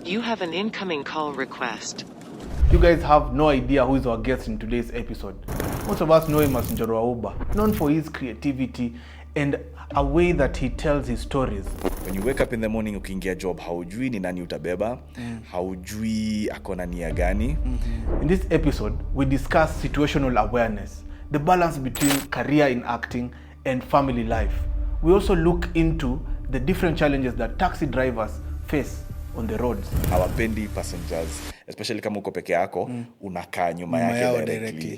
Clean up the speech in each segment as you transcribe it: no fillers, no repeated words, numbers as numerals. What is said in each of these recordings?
You have an incoming call request. You guys have no idea who is our guest in today's episode. Most of us know him as Njoro, known for his creativity and a way that he tells his stories. When you wake up in the morning ukiingia job, haujui ni nani utabeba, haujui akona nia gani. In this episode, we discuss situational awareness, the balance between career in acting and family life. We also look into the different challenges that taxi drivers face on the roads. Hawapendi passengers, especially kama uko peke yako, unakaa nyuma yake directly.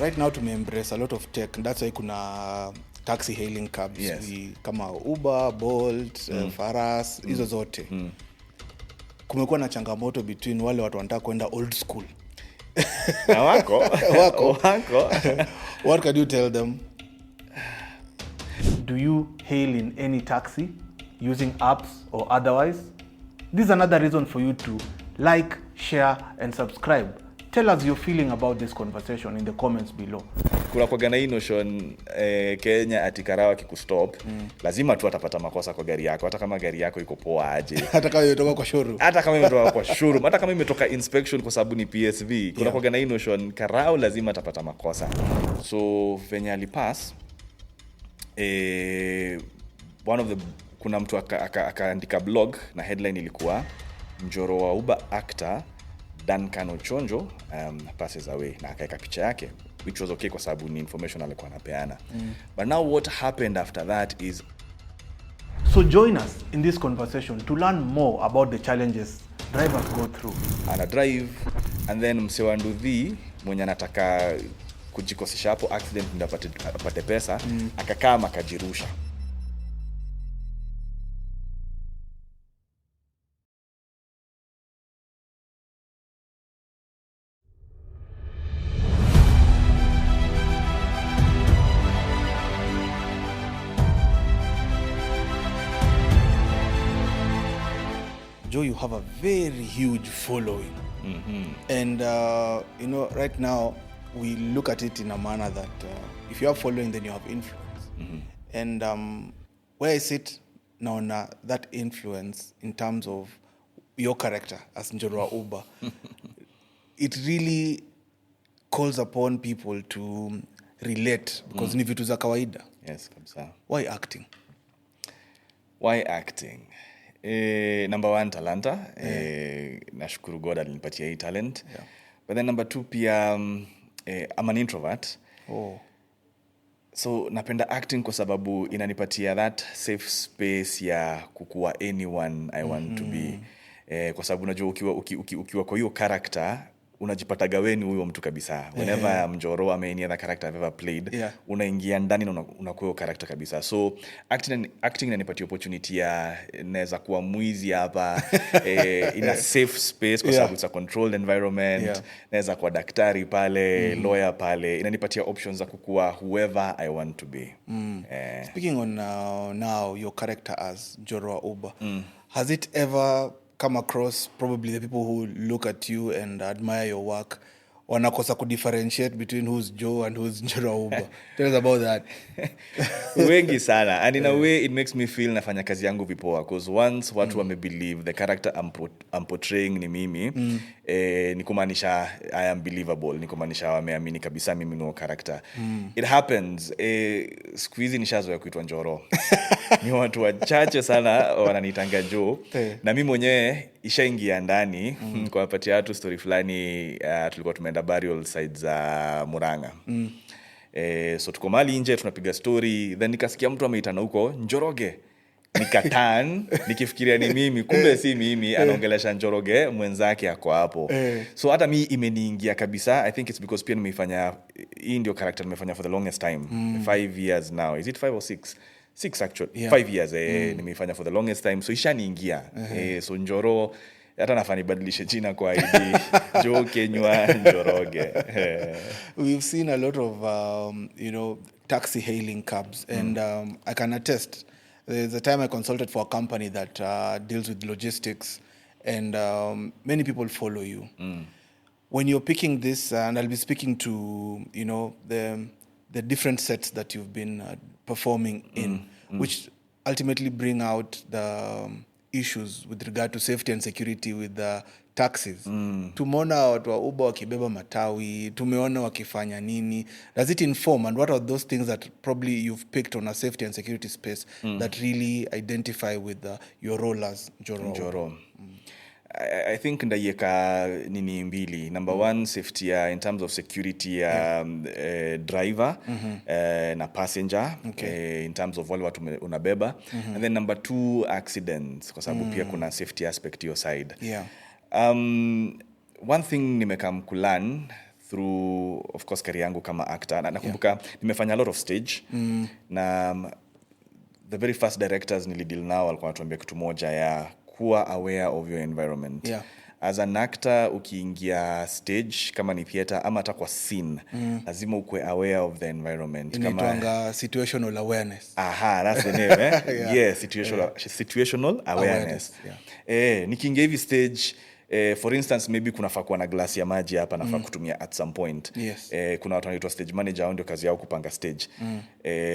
Right now tume-embrace a lot of tech. That's why kuna taxi hailing cabs. Yes. Kama Uber, Bolt, Faras, hizo zote. Kumekuwa na changamoto between wale watu wanataka kwenda old school. Na wako. What can you tell them? Do you hail in any taxi using apps or otherwise? This is another reason for you to like, share, and subscribe. Tell us your feeling about this conversation in the comments below. Kuna kwa gana hii notion Kenya ati karawa kikustop, lazima tu atapata makosa kwa gari yako, hata kama gari yako iko poa aje. Hata kama imetoka kwa showroom. Hata kama imetoka inspection kwa sababu ni PSV. Kuna kwa gana hii notion karawa lazima atapata makosa. So venye alipass kuna mtu akaandika blog na headline ilikuwa Njoro wa Uber actor Duncan Ochonjo passes away, na akaeka picha yake, which was okay kwa sababu ni information alikuwa anapeana. But now what happened after that is, so join us in this conversation to learn more about the challenges drivers go through. Ana drive and then msewa nduthi mwenye anataka kujikosesha hapo accident ndio apate pesa, akakaa akajirusha. Joe, you have a very huge following. And, right now, we look at it in a manner that if you have following, then you have influence. And where I sit now, that influence in terms of your character as Njoro Uber, it really calls upon people to relate because ni vitu za kawaida. Yes, kabisa. Why acting? Number one, talanta. Nashukuru God alinipatia hii talent. Yeah. But then number two, pia I'm an introvert. So napenda acting kwa sababu inanipatia that safe space ya kukuwa anyone I want to be. Kwa sababu unajua ukiwa kwa hiyo character unajipataga wewe ni huyo mtu kabisa. Whenever I'm Njoro, I mean any other character I've ever played, unaingia ndani na unakuwa hiyo character kabisa. So acting inanipatia opportunity ya naweza kuwa mwizi hapa in a safe space kwa sababu it's a controlled environment. Naweza kuwa daktari pale, lawyer pale. Inanipatia options za kukuwa whoever I want to be. Speaking on now your character as Njoro Uber, has it ever come across probably the people who look at you and admire your work wanakosa differentiate between who's Joe and who's Njoro Uber? Tell us about that. Wengi sana. And in a way it makes me feel nafanya kazi yangu vipoa, because once watu wamebelieve the character I'm portraying ni mimi, ni kumaanisha I am believable, ni kumaanisha wameamini kabisa mimi ni character. It happens. Siku hizi nishazoea kuitwa Njoro. Ni watu wachache sana wananitanga Joe. Na mimi mwenyewe ishaingia ndani kwa wapatia watu story fulani. Tulikuwa tumeenda burial sites za Muranga. So tuko mali nje tunapiga story, then nikasikia mtu ameitana huko Njoroge. Nikatan nikifikiria ni mimi, kumbe si mimi, anaongelesha Njoroge mwenzake yako hapo. So hata mimi imeniingia kabisa. I think it's because pia nimefanya hii ndio character nimefanya for the longest time. 5 years now. Is it 5 or 6? 6 actually. 5 years nimefanya for the longest time. So ishaniingia. So Njoro hata nafani badilishe jina kwa ID. Joe Kinyua Njoroge. We've seen a lot of taxi hailing cabs, and I can attest. There's a time I consulted for a company that deals with logistics, and many people follow you. When you're picking this, and I'll be speaking to the different sets that you've been performing in, which ultimately bring out the issues with regard to safety and security with the taxis. Tumeona watu wa Uber wakibeba matawi, tumeona wakifanya nini. Does it inform, and what are those things that probably you've picked on a safety and security space that really identify with your role as Njoro? I think ndaieka nini mbili. Number one, safety in terms of security driver na passenger, in terms of wale watu unabeba. And then number two, accidents, kwa sababu pia kuna safety aspect your side. One thing nimekam kulearn through, of course, career yangu kama actor. Na nakumbuka nimefanya a lot of stage. Na the very first directors nilideal nao walikuwa wanatuambia kitu moja ya kuwa aware of your environment. As an actor, ukiingia stage kama ni theater ama hata kwa scene, lazima ukue aware of the environment. Inaitwanga situational awareness. Aha, that's the name, eh? Yeah, situational awareness. Nikiingia hivi stage, for instance, maybe kunafaa kuwa na glasi ya maji hapa nafaa kutumia at some point. Kuna watu wanaitwa stage manager, ndio kazi yao kupanga stage.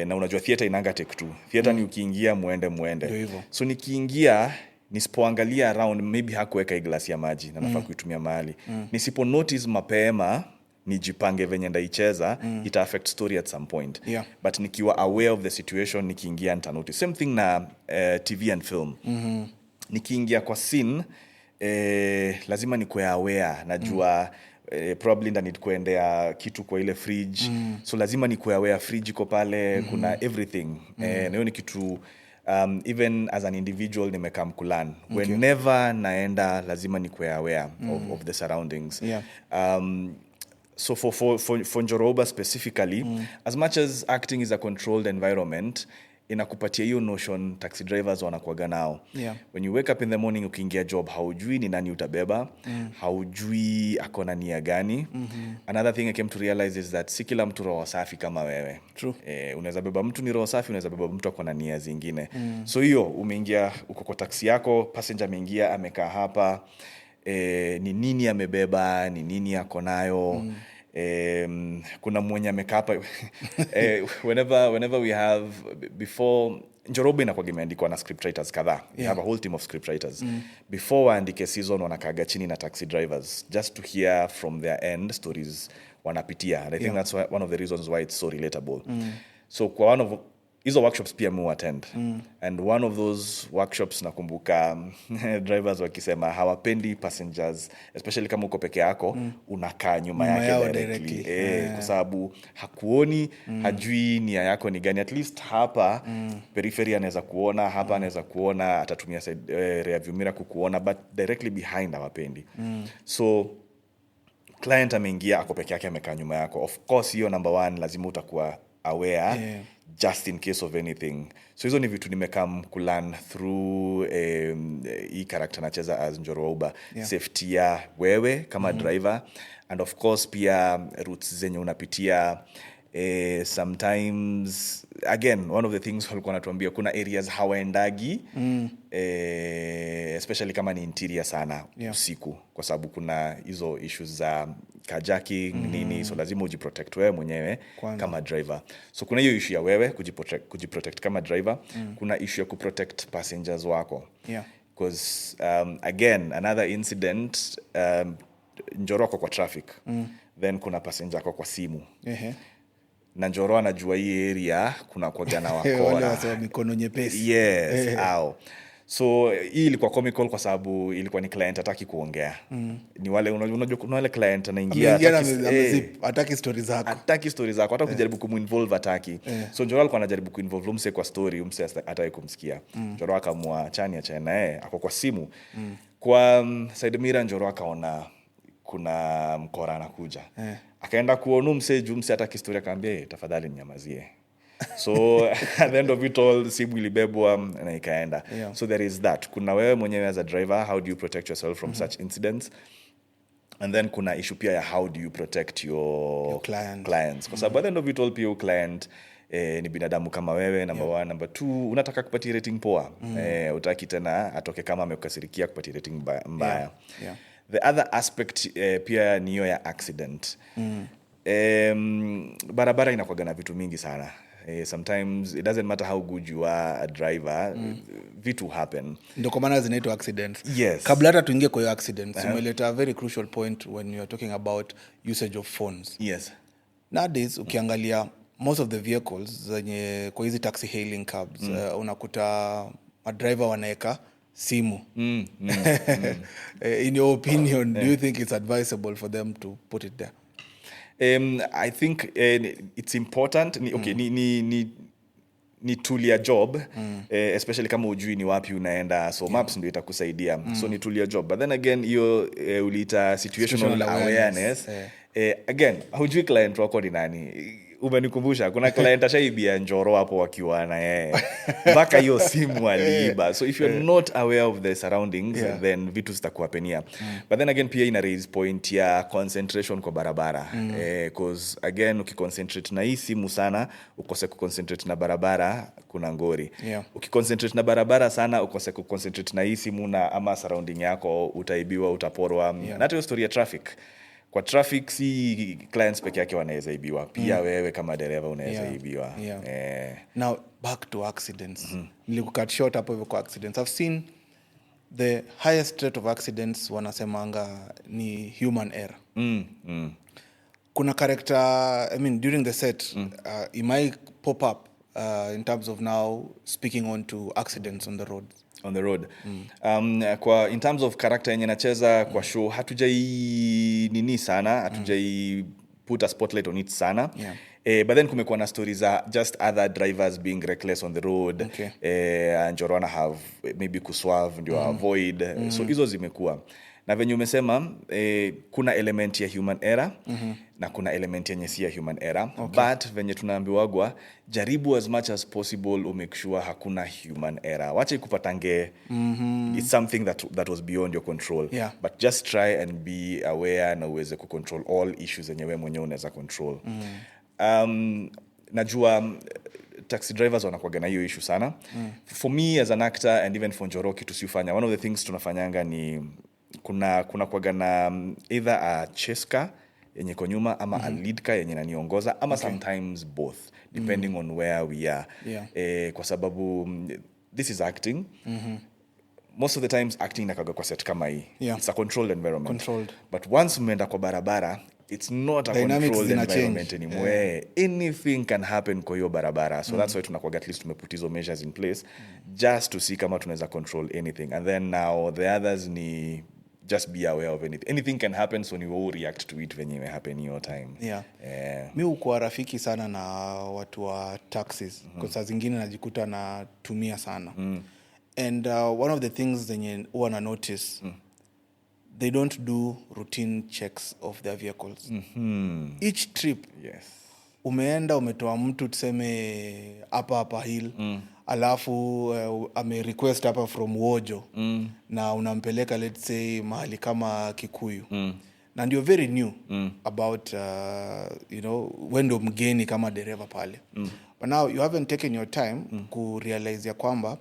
Na unajua theater inanga take two. Theater ni ukiingia muende. So nikiingia nisipoangalia around, maybe hakuweka glasi ya maji na nafaa kuitumia mahali. Nisipo notice mapema nijipange venye ndaicheza, ita affect story at some point. But nikiwa aware of the situation, nikiingia nita notice. Same thing na TV and film. Nikiingia kwa scene, lazima nikuwe aware. Najua probably ndani kuendea kitu kwa ile fridge. So lazima nikuwe aware fridge iko pale, kuna everything. Na hiyo ni kitu even as an individual nimekam kulearn. Whenever naenda lazima nikuwe aware of the surroundings. So for Njoro specifically, as much as acting is a controlled environment, inakupatia hiyo notion taxi drivers wanakuaga nao. When you wake up in the morning ukiingia job, haujui ni nani utabeba, haujui akona nia gani. Another thing I came to realize is that si kila mtu roho safi kama wewe. Unaweza beba mtu ni roho safi, unaweza beba mtu akona nia zingine. So hiyo umeingia uko kwa taxi yako, passenger ameingia amekaa hapa, ni nini amebeba, ni nini akonayo. Kuna mwenye amekaa hapa. Whenever we have, before Njoro inakuwa imeandikwa na scriptwriters kadhaa. We have a whole team of scriptwriters. Before waandike season wanakaga chini na taxi drivers just to hear from their end stories wanapitia. And I think that's one of the reasons why it's so relatable. So kwa one of hizo workshops pia mu attend. And one of those workshops nakumbuka drivers wakisema hawapendi passengers, especially kama uko peke yako, unakaa nyuma yake directly. Kwa sababu hakuoni, hajui nia yako ni gani. At least hapa periphery anaweza kuona, hapa anaweza kuona, atatumia rear view mirror kukuona, but directly behind hawapendi. So client ameingia ako peke yake amekaa nyuma yako. Of course hiyo number one lazima utakuwa aware just in case of anything. So hizo ni vitu nimekam kulearn through hii character nacheza as Njoro. Safety ya wewe kama driver, and of course pia routes zenye unapitia. Sometimes again, one of the things walikuwa natuambia kuna areas hawaendagi, especially kama ni interior sana usiku, kwa sababu kuna hizo issues za carjacking nini. So lazima ujiprotect wewe mwenyewe kama driver. So kuna hiyo issue ya wewe kujiprotect kama driver. Kuna issue ya kuprotect passengers wako. Because again, another incident, Njoro kwa traffic, then kuna passenger kwa simu. Na Njoro anajua hii area kuna kwa gana wakora. Wale wasa mikono nyepesi. Yes, au. So hii ilikuwa comical kwa sababu ilikuwa ni client hataki kuongea. Ni wale unajua kuna wale client anaingia hataki stories zako. Hataki stories zako, hata kujaribu kuminvolve hataki. So Njoro alikuwa anajaribu kuinvolve mse kwa story, mse hataki kumsikia. Njoro akamwa achana naye, ako kwa simu. Kwa side mirror Njoro akaona kuna mkora anakuja. Akaenda kuona mse hataki story, akamwambia tafadhali nyamazie. So at the end of it all, simu ilibebwa na ikaenda. So there is that. Kuna wewe mwenyewe as a driver, how do you protect yourself from such incidents? And then kuna issue pia ya how do you protect your clients. Kwa sababu at the end of it all, pia client ni binadamu kama wewe, number one. Number two, unataka kupatia rating poa. Utaki tena atoke kama amekasirikia kupatia rating mbaya. The other aspect pia ni hiyo ya accident. Barabara inakuwa na vitu mingi sana. Sometimes it doesn't matter how good you are a driver, vitu happen. Ndio kwa maana zinaitwa accidents. Yes. Kabla hata tuingie kwa hiyo accidents, umeleta a very crucial point when you are talking about usage of phones. Yes. Nowadays ukiangalia most of the vehicles zenye kwa hizi taxi hailing cabs, unakuta madriver wanaeka simu. In your opinion, do you think it's advisable for them to put it there? I think it's important. Ni tool ya job, especially kama ujui ni wapi unaenda, so maps ndio itakusaidia. So ni tool ya job. But then again, hiyo uliita situational awareness. Again, hujui client wako ni nani. Umenikumbusha kuna client ashaibia Njoro hapo wakiwa na yeye. Mpaka hiyo simu aliiba. So if you're not aware of the surroundings, then vitu zitakuhapenia. But then again pia ina raise point ya concentration kwa barabara. Because again ukiconcentrate na hii simu sana, ukose kuconcentrate na barabara, kuna ngori. Ukiconcentrate na barabara sana, ukose kuconcentrate na hii simu na ama surrounding yako, utaibiwa, utaporwa. Na hata hiyo story ya traffic. Kwa traffic si clients peke yake wanaweza ibiwa. Pia wewe kama dereva unaweza ibiwa. Now back to accidents. Nilikukat short hapo hivyo kwa accidents. I've seen the highest rate of accidents wanasemanga ni human error. Kuna character, I mean during the set, it might pop up in terms of now speaking on to accidents on the road. Kwa in terms of character yenye nacheza kwa show, hatujai nini sana, hatujai put a spotlight on it sana. But then kumekuwa na stories za just other drivers being reckless on the road. Njoro have maybe kuswerve ndio avoid. So hizo zimekuwa. Na venye umesema kuna element ya human error na kuna element yenye si ya human error. But venye tunaambiwagwa, jaribu as much as possible make sure hakuna human error. Wacha ikupatange it's something that was beyond your control. But just try and be aware na uweze kucontrol all issues zenye wewe mwenyewe unaweza control. Najua taxi drivers wanakuwaga na hiyo issue sana. For me as an actor and even for Njoro kitu siufanya, one of the things tunafanyanga ni kuna kuwaga na either a chase car yenye kwa nyuma ama a lead car yenye naniongoza ama sometimes both depending on where we are. Kwa sababu this is acting. Most of the times acting inakaga kwa set kama hii. It's a controlled environment. But once umeenda kwa barabara, it's not a controlled environment anymore. Anything can happen kwa hiyo barabara. So that's why tunakuwaga at least tumeput hizo measures in place just to see kama tunaweza control anything. And then now the others ni just be aware of anything. Anything can happen, so you will react to it when it happen in your time. Mi ukuwa rafiki sana na watu wa taxis. Kwa saa zingine najikuta na tumia sana. And one of the things zenye huwa na notice, they don't do routine checks of their vehicles. Each trip, umeenda umetoa mtu tuseme hapa hill, alafu ame-request hapa from Wojo, na unampeleka let's say mahali kama Kikuyu. Na ndio very new about, wendo mgeni kama dereva pale. But now you haven't taken your time kurealize ya kwamba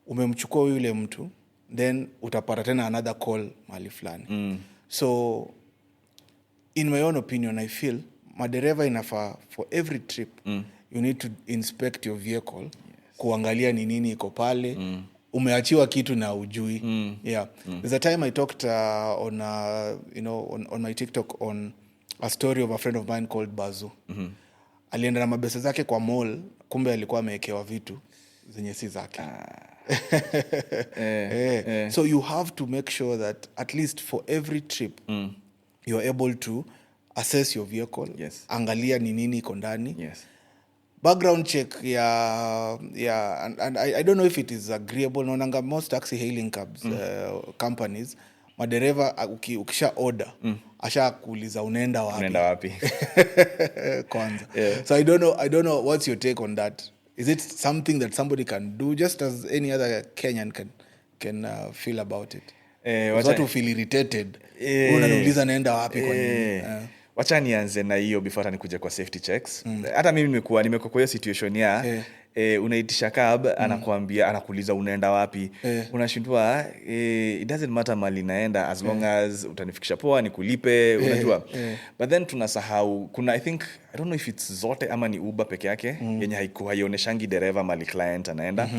umemchukua yule mtu, then utapata tena another call mahali fulani. So in my own opinion, I feel madereva inafaa for every trip you need to inspect your vehicle, kuangalia ni nini iko pale, umeachiwa kitu na ujui. There's a time I talked on on my TikTok on a story of a friend of mine called Bazu. Alienda na mabesa zake kwa mall, kumbe alikuwa amewekewa vitu zenye si zake. So you have to make sure that at least for every trip you're able to assess your vehicle. Angalia ni nini iko ndani. Background check and I don't know if it is agreeable. Naonanga most taxi hailing cabs companies, madereva ukisha order asha kuuliza unaenda wapi kwanza. So I don't know what's your take on that. Is it something that somebody can do just as any other Kenyan can feel about it? Watu feel irritated. Unaniuliza naenda wapi kwa nini? wacha nianze na hiyo before hata nikuje kwa safety checks. Hata mimi nimekuwa kwa hiyo situation ya unaitisha cab, anakuambia, anakuuliza unaenda wapi, unashindwa it doesn't matter mali naenda as long as utanifikisha poa nikulipe, unajua. But then tunasahau kuna, I think, I don't know if it's zote ama ni Uber peke yake yenye haioneshangi dereva mali client anaenda.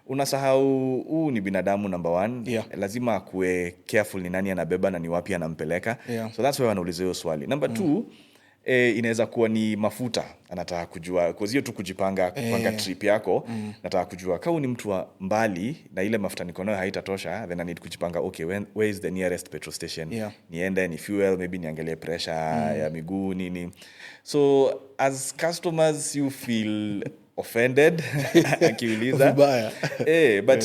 Unasahau huu ni binadamu number 1. Lazima akue careful ni nani anabeba na ni wapi anampeleka. So that's why wanauliza hiyo swali. Number 2, inaweza kuwa ni mafuta, anataka kujua kwa hiyo tu kupanga trip yako. Nataka kujua kama ni mtu wa mbali na ile mafuta niko nayo haitatosha, then I need kujipanga, okay, where is the nearest petrol station? Niende ni fuel, maybe niangalie pressure ya miguu nini. So as customers you feel offended akiuliza but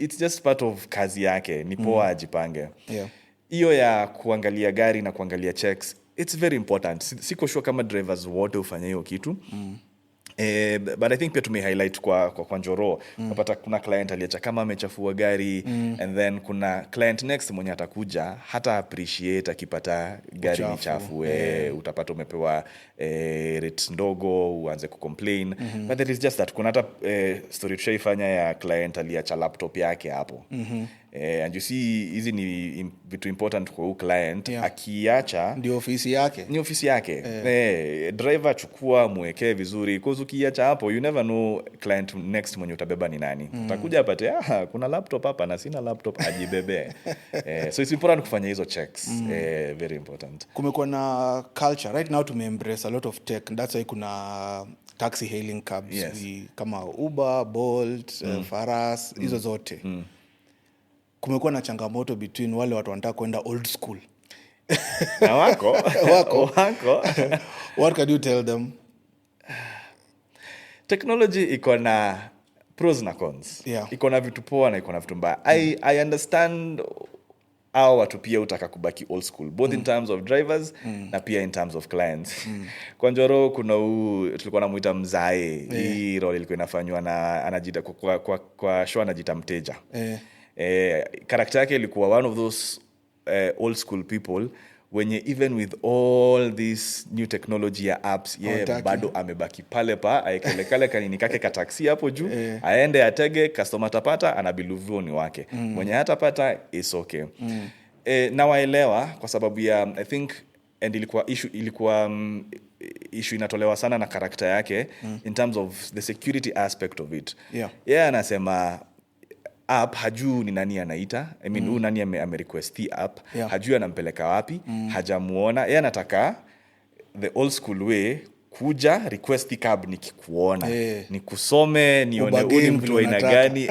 it's just part of kazi yake, ni poa ajipange. Hiyo ya kuangalia gari na kuangalia checks, it's very important. Siko sure kama drivers wote ufanya hiyo kitu. But I think pia highlight kwa Njoro. Napata kuna client aliacha kama amechafua gari, and then kuna client next mwenye atakuja hata appreciate akipata gari ni chafu. Utapata umepewa rate ndogo, uanze kucomplain. But it is just that kuna hata story tushaifanya ya client aliacha laptop yake hapo. And you see hizi ni vitu important kwa huyu client. Akiacha ndio ofisi yake. Ni ofisi yake. Driver chukua muwekee vizuri, cause ukiacha hapo you never know client next mwenye utabeba ni nani. Utakuja apate kuna laptop hapa na sina laptop, ajibebe. So it's important kufanya hizo checks. Very important. Kumekuwa na culture right now to embrace a lot of tech. That's why kuna taxi hailing cabs kama Uber, Bolt, Faras, hizo zote. Kumekuwa na changamoto between wale watu wanataka kwenda old school. Na wako. What can you tell them? Technology iko na pros na cons. Iko na vitu poa na iko na vitu mbaya. I understand au watu pia utaka kubaki old school, both in terms of drivers na pia in terms of clients. Kwa Njoro kuna tulikuwa namuita mzae. Hii role ilikuwa inafanywa na anajita kwa show anajita mteja. Character yake ilikuwa one of those old school people wenye even with all this new technology ya apps bado amebaki pale aekelekale kanini kake ka taxi hapo juu, aende atege, customer tapata, anabiluviwa ni wake. Mwenye hatapata is okay. Na waelewa kwa sababu ya I think and ilikuwa issue inatolewa sana na character yake in terms of the security aspect of it. Anasema app hajuu ni nani anaita, I mean huyu nani amerequest the app, hajuu anampeleka wapi, hajamuona. Anataka the old school way, kuja request the cab nikikuona, nikusome, nione uni mtu aina gani.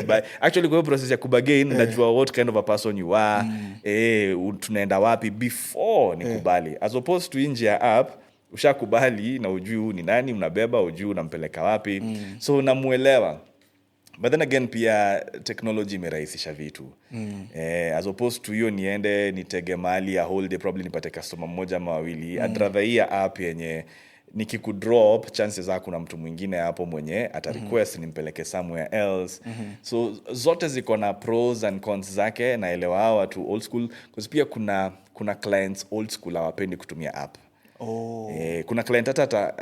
But actually kwa process ya kubagain najua what kind of a person you are, tunaenda wapi before nikubali, as opposed to nje ya app ushakubali na ujui ni nani unabeba, ujui unampeleka wapi. So namuelewa. But then again pia technology imerahisisha vitu. As opposed to hiyo niende nitege mali ya hold day, probably nipate customer mmoja ama wawili. I'd rather hii app yenye nikikudrop chances zako kuna mtu mwingine hapo mwenye ata request nimpeleke somewhere else. So zote ziko na pros and cons zake. Naelewa hawa watu old school because pia kuna clients old school hawapendi kutumia app. Kuna client hata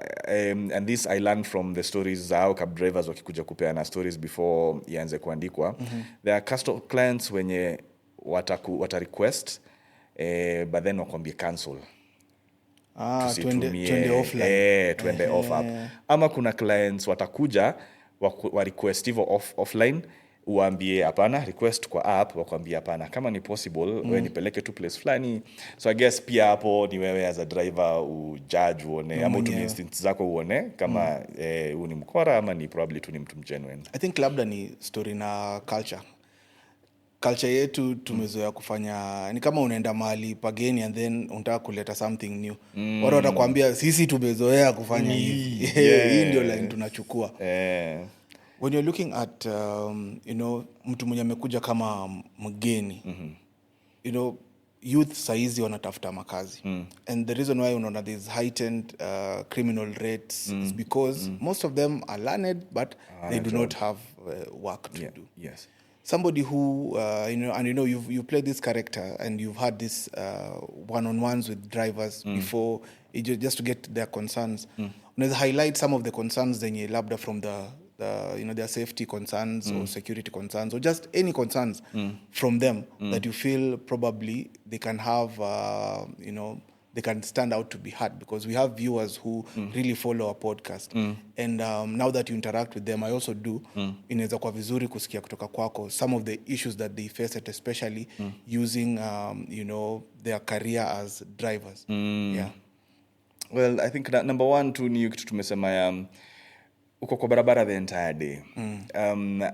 and this I learned from the stories zao cab drivers wakikuja kupeana stories before ianze kuandikwa. There are clients wenye wata request but then wakwambie cancel. Tuende offline. Tuende off app. Ama kuna clients watakuja wa request hivyo offline, uambie hapana, request kwa app wakwambia hapana, kama ni possible wewe nipeleke tu place fulani. So I guess pia hapo ni wewe as a driver ujudge uone ama utumie instincts zako uone kama ni mkora ama ni probably tu ni mtu genuine. I think labda ni story na culture yetu tumezoea kufanya ni kama unaenda mahali pageni and then unataka kuleta something new. Watu watakwambia sisi tumezoea kufanya hivi. Hii ndio line tunachukua. When you're looking at mtu mwenye amekuja kama mgeni, youth saizi wanatafuta makazi. And the reason why unaona these heightened criminal rates is because most of them are learned but they do not have work to do. Yes. somebody who and you played this character and you've had this one-on-ones with drivers before, just to get their concerns. Unaweza highlight some of the concerns zenye labda from the their safety concerns or security concerns or just any concerns from them that you feel probably they can have they can stand out to be heard, because we have viewers who really follow our podcast and now that you interact with them, I also do, inaweza kwa vizuri kusikia kutoka kwako some of the issues that they face, especially using their career as drivers. Yeah. Well, I think number one tu ni kitu tumesema uko kwa barabara the entire day.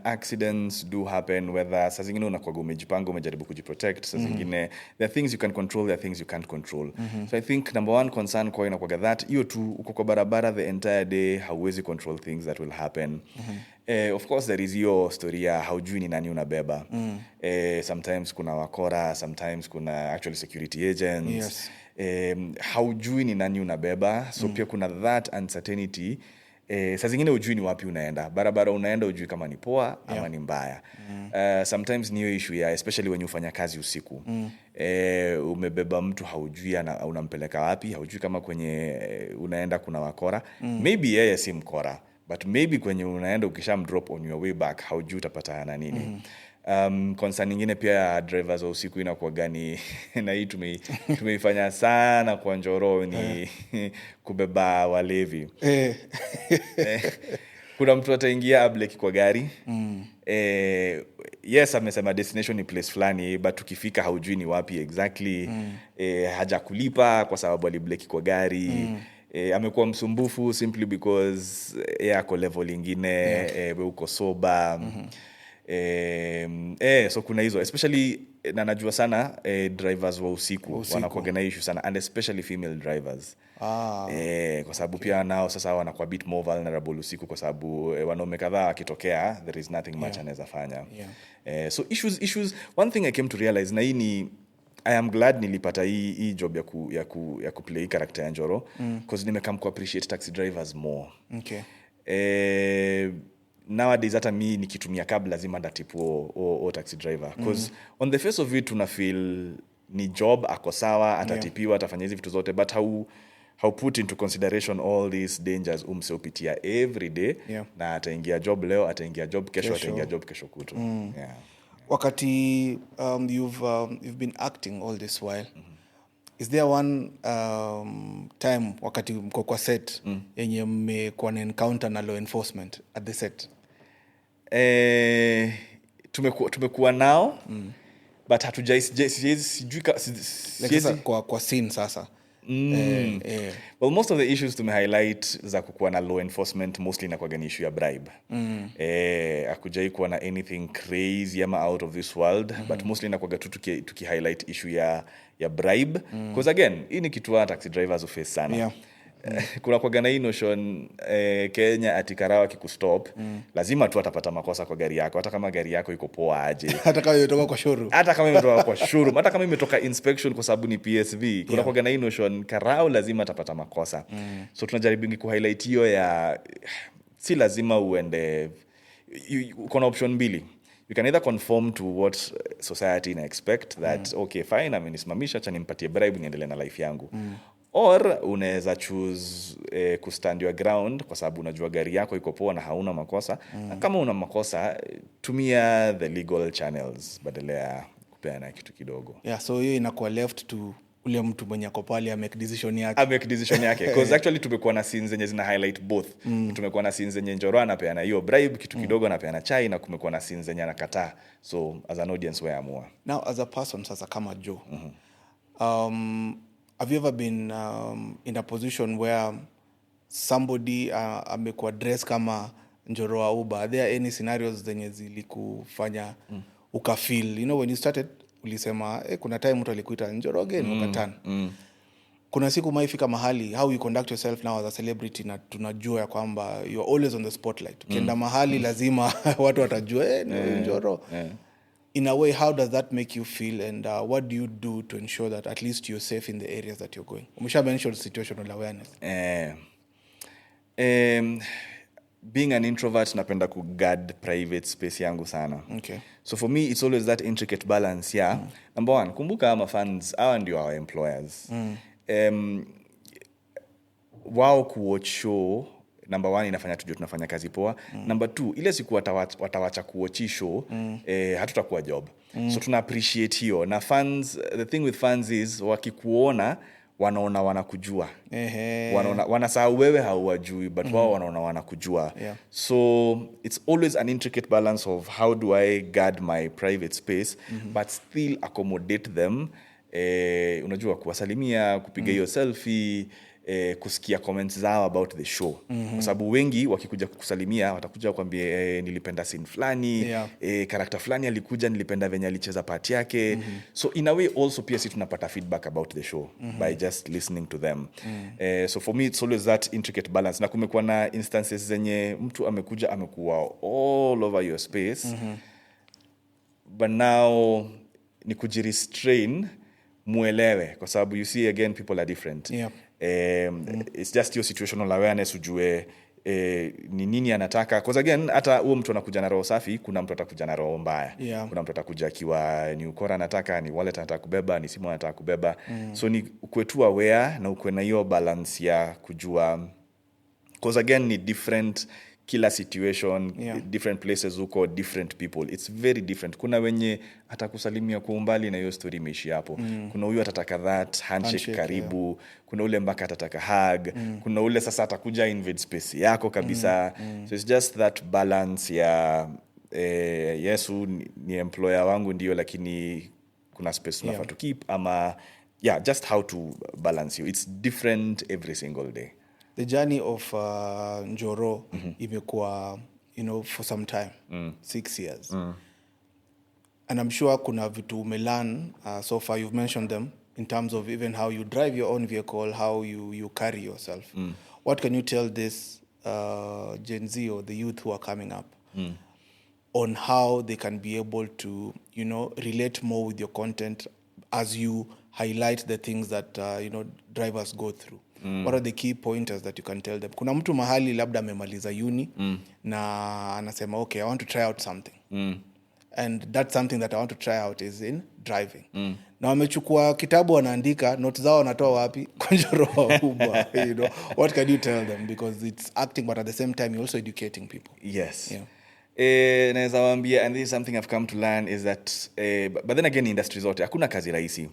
Accidents do happen, whether saa zingine unakuwa umejipanga, umejaribu kujiprotect, saa zingine there are things you can control, there are things you can't control. So I think number one concern kwa inakuwa that hiyo tu uko kwa barabara the entire day, hauwezi control things that will happen. Of course there is your story ya haujui ni nani unabeba. Sometimes kuna wakora, sometimes kuna actually security agents. Yes. Haujui ni nani unabeba, so pia kuna that uncertainty. Saa zingine ujui ni wapi unaenda, barabara unaenda ujui kama ni poa ama ni mbaya. Sometimes niyo issue ya especially when ufanya kazi usiku. Umebeba mtu haujui unampeleka wapi, haujui kama kwenye unaenda kuna wakora. Maybe yeye si mkora, but maybe kwenye unaenda ukishamdrop on your way back haujui utapatana nini. Concern nyingine pia drivers wa usiku inakuwa gani na hii tumeifanya sana kwa Njoro ni kubeba walevi. Kuna mtu ataingia ableki kwa gari. Yes, amesema destination ni place fulani, but tukifika haujui ni wapi exactly. Haja kulipa kwa sababu alibleki kwa gari. Amekuwa msumbufu simply because ako level ingine, uko sober. So kuna hizo, especially na najua sana drivers wa usiku. Wanakuwa na issue sana, and especially female drivers. Kwa sababu pia nao sasa wanakuwa bit more vulnerable usiku, kwa sababu wanaume kadhaa wakitokea there is nothing much anaweza fanya. So issues, one thing I came to realize na hii ni I am glad nilipata hii job ya kuplay character ya Njoro, because nimekam ku appreciate taxi drivers more. Nowadays hata mi nikitumia cab lazima ndatipu o taxi driver, because on the face of it tuna feel ni job ako sawa, atatipiwa, atafanya hizi vitu zote, but how put into consideration all these dangers umseopitia every day. Na ataingia job leo, ataingia job kesho, ataingia job kesho kutu. Wakati you've been acting all this while, is there one time wakati mko kwa set yenye mmekuwa na encounter na law enforcement at the set? Tumekuwa nao, but kwa scene sasa. Well, most of the issues to highlight za kukuwa na law enforcement mostly na kwa issue ya bribe. Akujai kuwa na anything crazy ama out of this world, but mostly na kwa tu tuki highlight issue ya bribe, because again hii ni kitu taxi drivers face sana. Kuna kwa hii notion Kenya atikarawa kikustop, lazima tu atapata makosa kwa gari yako, hata kama gari yako iko poa aje. Hata kama imetoka kwa showroom. Hata kama imetoka inspection kwa sababu ni PSV. Kuna kwa hii notion karao lazima atapata makosa. So tunajaribu ku highlight hiyo ya si lazima uende, uko na option mbili. You can either conform to what society na expect, that okay fine, amenisimamisha acha nimpatie bribe niendelee na life yangu. Or unaweza choose kustand your ground, kwa sababu unajua gari yako iko poa na hauna makosa. Na kama una makosa, tumia the legal channels badala ya kupeana kitu kidogo. So hiyo inakuwa left to ule mtu mwenye ako pale make decision yake. Because actually tumekuwa na scenes zenye zina highlight both. Tumekuwa na scenes zenye Njoro anapeana hiyo bribe kitu kidogo, anapeana chai, na kumekuwa na scenes zenye anakataa. So as an audience wewe amua. Now as a person sasa kama Joe, have you ever been in a position where somebody amekuwa dress kama Njoro wa Uber? Are there any scenarios zenye zilikufanya ukafeel, when you started ulisema kuna time mtu alikuita Njoro again ukatana. Kuna siku maifika mahali how you conduct yourself now as a celebrity, na tunajua ya kwamba you are always on the spotlight. Ukienda mahali lazima watu watajua Njoro. In a way, how does that make you feel, and what do you do to ensure that at least you're safe in the areas that you're going? Umesha mention situational awareness. being an introvert napenda ku guard private space yangu sana. Okay. So for me it's always that intricate balance. Yeah. Number one, kumbuka ama fans hawa ndio our employers. Wao kuwatch show, number one, inafanya tujue tunafanya kazi poa. Number two, ile siku watawacha kuwatch show, hatutakuwa job. So tuna appreciate hiyo. Na fans, the thing with fans is wakikuona wanaona wanakujua. Wanasahau wewe hauwajui, but wao wanaona wanakujua. Yeah. So it's always an intricate balance of how do I guard my private space but still accommodate them. Unajua kuwasalimia, kupiga hiyo selfie, kusikia comments zao about the show. Kwa sababu wengi wakikuja kukusalimia watakuja kuambia nilipenda scene fulani, character fulani alikuja, nilipenda venye alicheza part yake. So in a way also pia sisi tunapata feedback about the show by just listening to them. So for me it's always that intricate balance. Na kumekuwa na instances zenye mtu amekuja amekuwa all over your space. But now ni kujirestrain muelewe kwa sababu you see again people are different. Yeah. It's just your situational awareness, ujue ni nini anataka, because again hata huo mtu anakuja na roho safi, kuna mtu atakuja na roho mbaya. Kuna mtu atakuja akiwa ni ukora anataka, ni wallet anataka kubeba, ni simu anataka kubeba. So ni ukwe tu aware na ukwe na hiyo balance ya kujua, because again ni different kila situation, different places uko, different people, it's very different. Kuna wenye atakusalimia kwa umbali na hiyo story imeishia hapo. Kuna huyu atataka that handshake karibu, kuna ule mpaka atataka hug, kuna ule sasa atakuja invade space yako kabisa. So it's just that balance ya Yesu ni employer wangu ndio, lakini kuna space tunafaa to keep, ama just how to balance you. It's different every single day. The journey of Njoro imekuwa, for some time, 6 years. And I'm sure kuna vitu umelearn so far. You've mentioned them in terms of even how you drive your own vehicle, how you carry yourself. What can you tell this Gen Z or the youth who are coming up on how they can be able to, relate more with your content as you highlight the things that, drivers go through? What are the key pointers that you can tell them? Kuna mtu mahali labda amemaliza uni na anasema okay, I want to try out something. And that's something that I want to try out is in driving. Na wamechukua kitabu wanaandika, notes zao wanatoa wapi? Kwa Njoro Uber, What can you tell them? Because it's acting, but at the same time you're also educating people. Yes. Naweza waambia, and this is something I've come to learn, is that but then again industry zote hakuna kazi rahisi.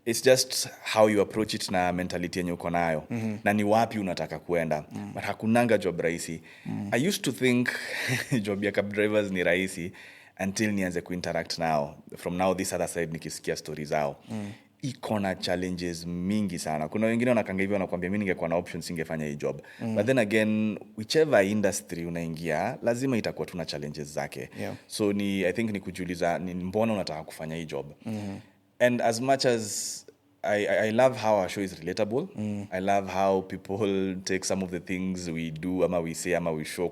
It's just how you approach it na mentality yenye uko nayo, na ni wapi unataka kuenda. But hakunanga job rahisi. I used to think job ya cab drivers ni rahisi until nianze kuinteract now from now this other side, nikisikia stories zao. Iko na challenges mingi sana. Kuna wengine wanakanga hivyo wanakuambia mimi ningekuwa na options singefanya hii job. But then again whichever industry unaingia lazima itakuwa tuna challenges zake. So I think ni kujiuliza ni mbona unataka kufanya hii job. And as much as I love how our show is relatable, I love how people take some of the things we do ama we say ama we show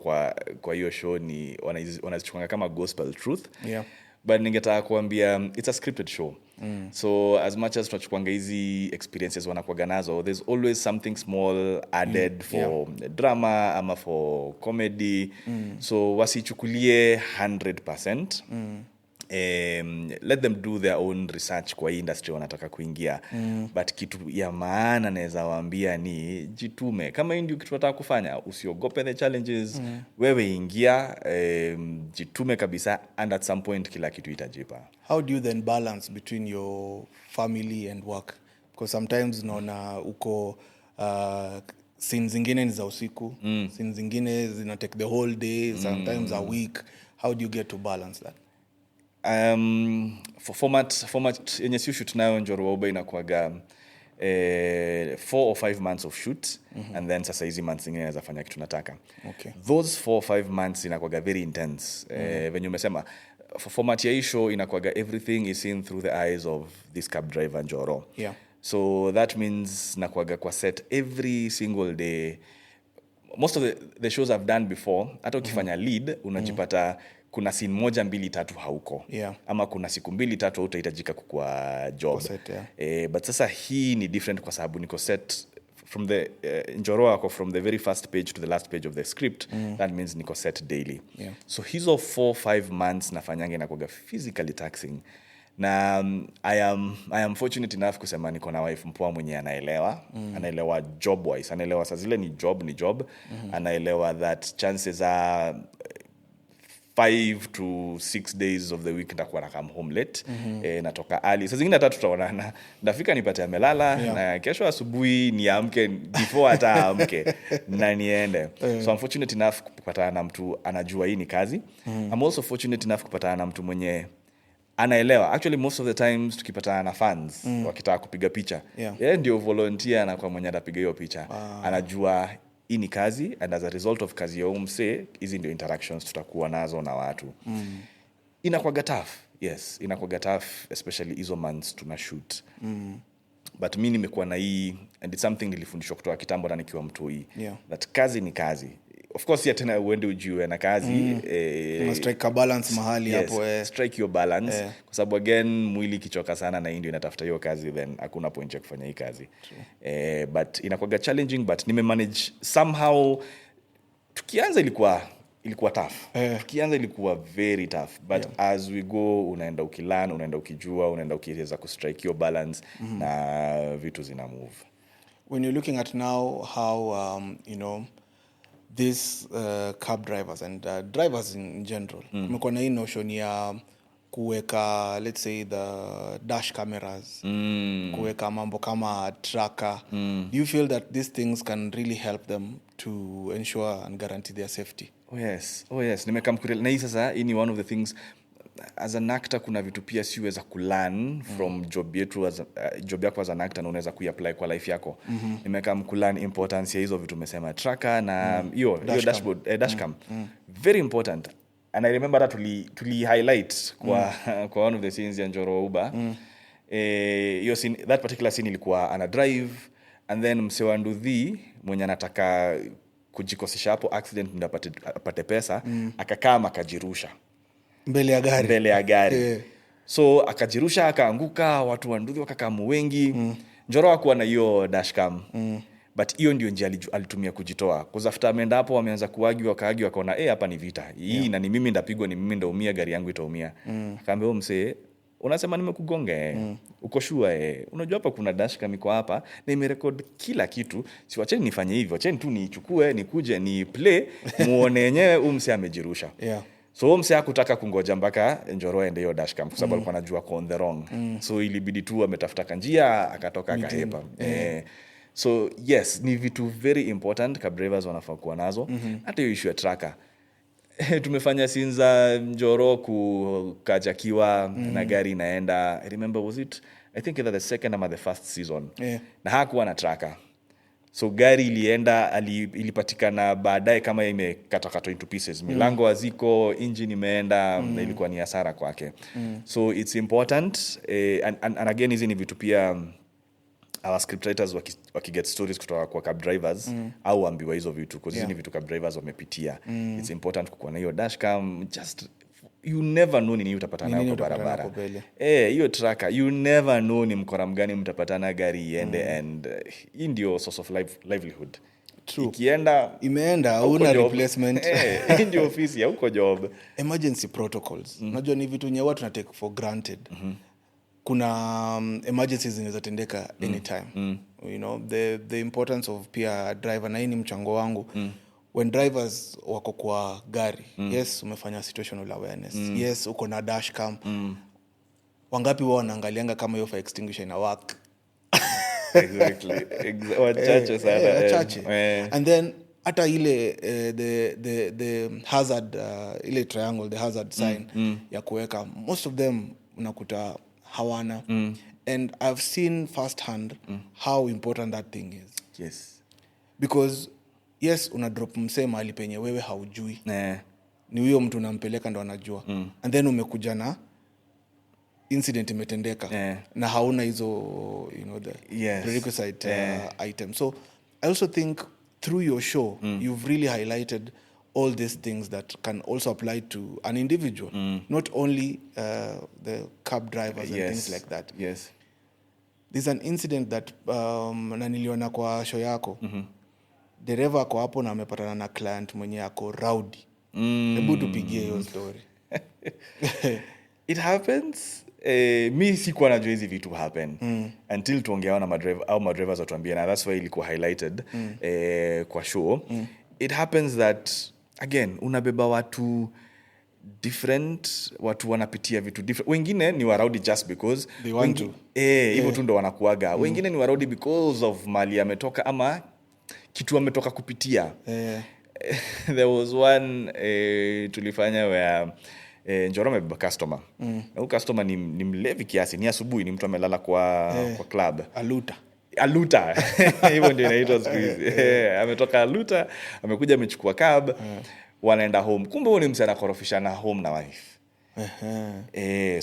kwa hiyo show ni wanazichukua kama gospel truth. But ningetaka kuambia it's a scripted show. So as much as tunachukuanga hizi experiences wanakuwaga nazo, there's always something small added for drama ama for comedy. So wasichukulie 100%. Let them do their own research kwa industry wanataka kuingia. But kitu ya maana naweza waambia ni jitume. Kama hii ndio kitu unataka kufanya, usiogope the challenges. Wewe ingia, jitume kabisa, and at some point kila kitu itajipa. How do you then balance between your family and work? Because sometimes unaona uko scenes zingine ni za usiku, scenes zingine zina take the whole day, sometimes a week. How do you get to balance that? For format yenye si shoot nayo Njoro Uber inakuwaga 4 or 5 months of shoot, and then sasa hizi months zingine naweza fanya kitu nataka. Those 4 or 5 months inakuwaga very intense. Venye umesema for format ya show inakuwaga everything is seen through the eyes of this cab driver Njoro. So that means nakuwaga kwa set every single day. Most of the shows I've done before, hata ukifanya lead unajipata kuna scene 1, 2, 3 hauko. Ama kuna siku 2, 3 hautahitajika kwa job. But sasa hii ni different kwa sababu niko set from the Njoro ako from the very first page to the last page of the script, that means niko set daily. Yeah. So hizo 4-5 months nafanyanga inakuwa physically taxing. Na I am fortunate enough kusema niko na wife mpoa mwenye anaelewa job wise, anaelewa saa zile ni job, anaelewa that chances are 5 to 6 days of the week nitakuwa na come home late, natoka early. Saa zingine hata tutaonana, ndafika nipate amelala, na kesho asubuhi niamke before hata amke na niende. So I'm fortunate enough kupatana na mtu anajua hii ni kazi. I'm also fortunate enough kupatana na mtu mwenye anaelewa. Actually most of the times tukipatana na fans wakitaka kupiga picha, yeye ndio volunteer na kwa mwenye atapiga hiyo picha. Anajua hii ni kazi, and as a result of kazi ya umse, hizi ndio interactions tutakuwa nazo na watu. Inakuwa tough. Yes, inakuwa tough, especially hizo months tuna shoot. But mimi nimekuwa na hii, and it's something nilifundishwa kutoka kitambo na nikiwa mtoi, that kazi ni kazi. Of course ya tena uende ujue na kazi, strike a balance mahali hapo, strike your balance, kwa sababu again mwili kichoka sana na ndio inatafuta hiyo kazi, then hakuna point ya kufanya hii kazi. But inakuwa challenging, but nimemanage somehow. Tukianza ilikuwa tough. Tukianza ilikuwa very tough, but as we go unaenda ukilana, unaenda ukijua, unaenda ukiweza kustrike your balance, na vitu zina move. When you're looking at now how these cab drivers and drivers in general, kumekuwa na hii notion ya kuweka, let's say, the dash cameras, kuweka mambo kama tracker. Do you feel that these things can really help them to ensure and guarantee their safety? Oh yes. Nimekamkuria na hii sasa, hii ni one of the things as an actor, kuna vitu pia siweza kulearn from job yetu job yako as an actor, na unaweza kuiapply kwa life yako. Nimekamkulearn importance ya hizo vitu umesema, tracker na hiyo dashboard, dashcam. Very important. And I remember that tuli highlight kwa one of the scenes ya Njoro Uba. Hiyo scene, that particular scene ilikuwa ana drive, and then msewa Nduthi mwenye anataka kujikosesha hapo accident ndio apate pesa, akakaa akajirusha mbele ya gari. So akajirusha, akaanguka, watu wa Nduthi wakakaa wengi. Njoro hakuwa na hiyo dashcam. But hiyo ndio njia alitumia kujitoa. Kuzafuta ameenda hapo, wameanza kuagiwa, akaona hapa ni vita. Hii na ni mimi ndapigwa, ni mimi ndaumia, gari yangu itaumia. Akaambia msee, unasema nimekugonga uko sure unajua hapa kuna dashcam iko hapa na imerecord kila kitu, si wacheni nifanye hivyo, wacheni tu niichukue nikuje ni play muone yenyewe msee amejirusha. So msee hakutaka kungoja mpaka Njoro aende hiyo dashcam, kwa sababu alikuwa anajua on the wrong. So ilibidi tu ametafuta njia, akatoka akahepa. So yes, ni vitu very important cab drivers wanafaa kuwa nazo. Hata hiyo issue ya tracker. Tumefanya scenes za Njoro kukajakiwa na gari inaenda. I remember, I think either the second or the first season. Na hakuwa na tracker. So gari ilienda, ilipatikana baadaye kama imekatwa into pieces. Milango haziko, engine imeenda, na ilikuwa ni hasara kwake. So it's important, and again hizi ni vitu pia our scriptwriters waki-get stories kutoka kwa cab drivers, au ambiwa hizo vitu, because hizi ni vitu cab drivers wamepitia. It's important kukuwa na hiyo dashcam. Just you never know nini utapatana kwa barabara. Hiyo tracker, you never know ni mkora mgani mtapatana gari iende, and hii ndio source of livelihood. True. Imeenda una replacement. Hii ndio ofisi ya uko job. Emergency protocols. Unajua ni vitu nye watu na take for granted. Kuna emergencies zinaweza tendeka anytime. You know, the importance of pia driver, na hii ni mchango wangu. When drivers wako kwa gari, yes, umefanya situational awareness. Yes, uko na dashcam. Wangapi wao wanaangalianga kama hiyo fire extinguisher ina work? Exactly. Wachache sana. Wachache. And then hata ile the hazard, ile triangle, the hazard sign ya kuweka, most of them unakuta hawana. And I've seen firsthand how important that thing is. Yes. Because yes, una drop msee mahali penye wewe haujui. Ni huyo mtu unampeleka ndo anajua. And then umekuja na incident imetendeka. Na hauna hizo, you know, the prerequisite item. So I also think through your show, you've really highlighted all these things that can also apply to an individual, not only the cab drivers and things like that. Yes. There's an incident that na niliona kwa show yako. Dereva ako hapo na amepatana na client mwenye ako rowdy. Hebu tupigie hiyo story. It happens. Mi sikuwa najua hizi vitu happen until tuongeana na madrivers watuambia, na that's why ilikuwa highlighted kwa show. It happens that again unabeba watu different, watu wanapitia vitu different. Wengine ni warowdy just because they want to. Hivyo tu ndo wanakuaga. Wengine ni warowdy because of mali ametoka ama kitu ametoka kupitia. There was one tulifanya where Njoro amebeba customer. Na huyo customer ni mlevi kiasi, ni asubuhi, ni mtu amelala kwa club. Aluta. Hivyo ndio inaitwa siku hizi. Ametoka Aluta, amekuja amechukua cab, wanaenda home. Kumbe huyo ni msana korofishana home na wife.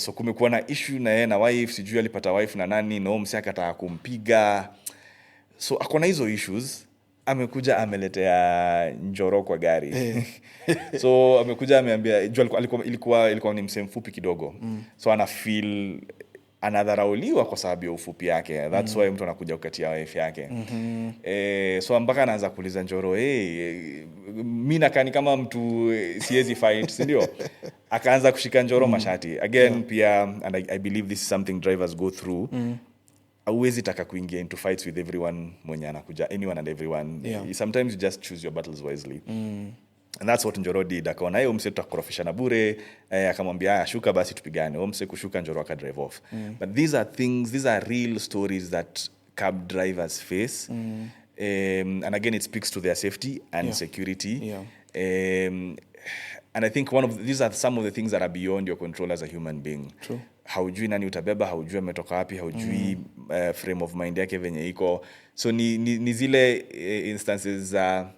So kumekuwa na issue na yeye na wife, sijui alipata wife na nani, na msana akataka kumpiga. So akona hizo issues. Amekuja ameletea Njoro kwa gari. So amekuja ameambia ilikuwa ni msemo mfupi kidogo. So ana feel anadharauliwa kwa sababu ya ufupi yake. That's why mtu anakuja kukatia wife yake. So mpaka anaanza kuuliza Njoro, mimi nakani kama mtu siwezi fight, si ndio? Akaanza kushika Njoro mashati. Again pia, and I believe this is something drivers go through. Always taka kuingia into fights with everyone mwenye anakuja, anyone and everyone. Sometimes you just choose your battles wisely. And that's what Njoro did. Akaona yeye mse tutakorofishana bure, akamwambia shuka basi tupigane. Mse kushuka, Njoro aka drive off. But these are real stories that cab drivers face. And again it speaks to their safety and security. And I think these are some of the things that are beyond your control as a human being. True. Haujui nani utabeba, haujui ametoka wapi, haujui frame of mind yake venye iko. So ni zile instances za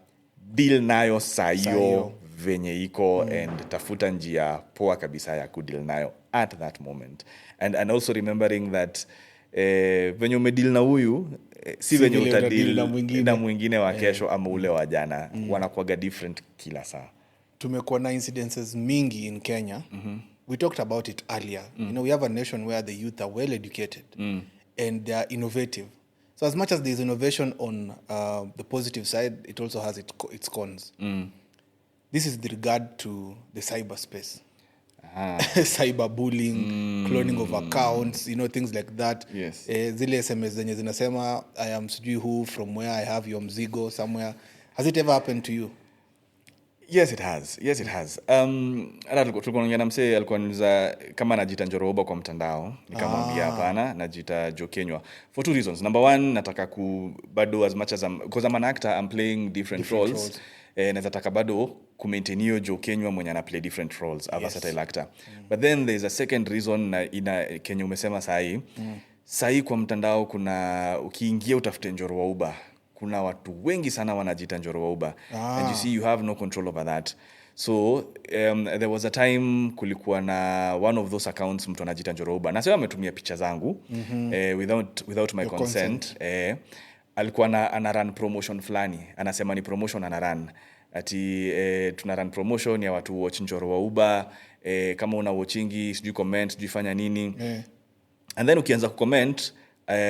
deal nayo sayo venye iko and tafuta njia poa kabisa ya kudeal nayo at that moment. And also remembering that venye umedeal na huyu si venye utadeal na mwingine wa kesho ama ule wa jana. Wanakuwaga different kila saa. Tumekuwa na incidences mingi in Kenya. We talked about it earlier. We have a nation where the youth are well educated and they are innovative. So as much as there is innovation on the positive side, it also has its cons. This is with regard to the cyberspace. Cyberbullying, cloning of accounts, things like that. Yes. Zile SMS zenye zinasema I am sijui who from where I have your mzigo somewhere. Has it ever happened to you? Yes, it has. Tulikuwa tunaongea na msee alikuwa anauliza kama najiita Njoro kwa mtandao. Nikamwambia hapana, najiita Joe Kinyua. For two reasons. Number one, nataka bado as much as because I'm an actor, I'm playing different roles. Nataka bado ku-maintain hiyo Joe Kinyua mwenye ana play different roles, a versatile actor. But then there's a second reason ina Kenya umesema sahi. Sahi kwa mtandao kuna ukiingia utafute Njoro wa Uber. Kuna watu wengi sana wanajiita Njoro wa Uber. And you see you have no control over that. So there was a time kulikuwa na one of those accounts mtu anajiita Njoro wa Uber. Na sio ametumia picha zangu without my consent. Alikuwa ana run promotion fulani. Anasema ni promotion ana run. Ati tuna run promotion ya watu watch Njoro wa Uber. Kama una watchingi, sijui comment, sijui fanya nini. And then ukianza kucomment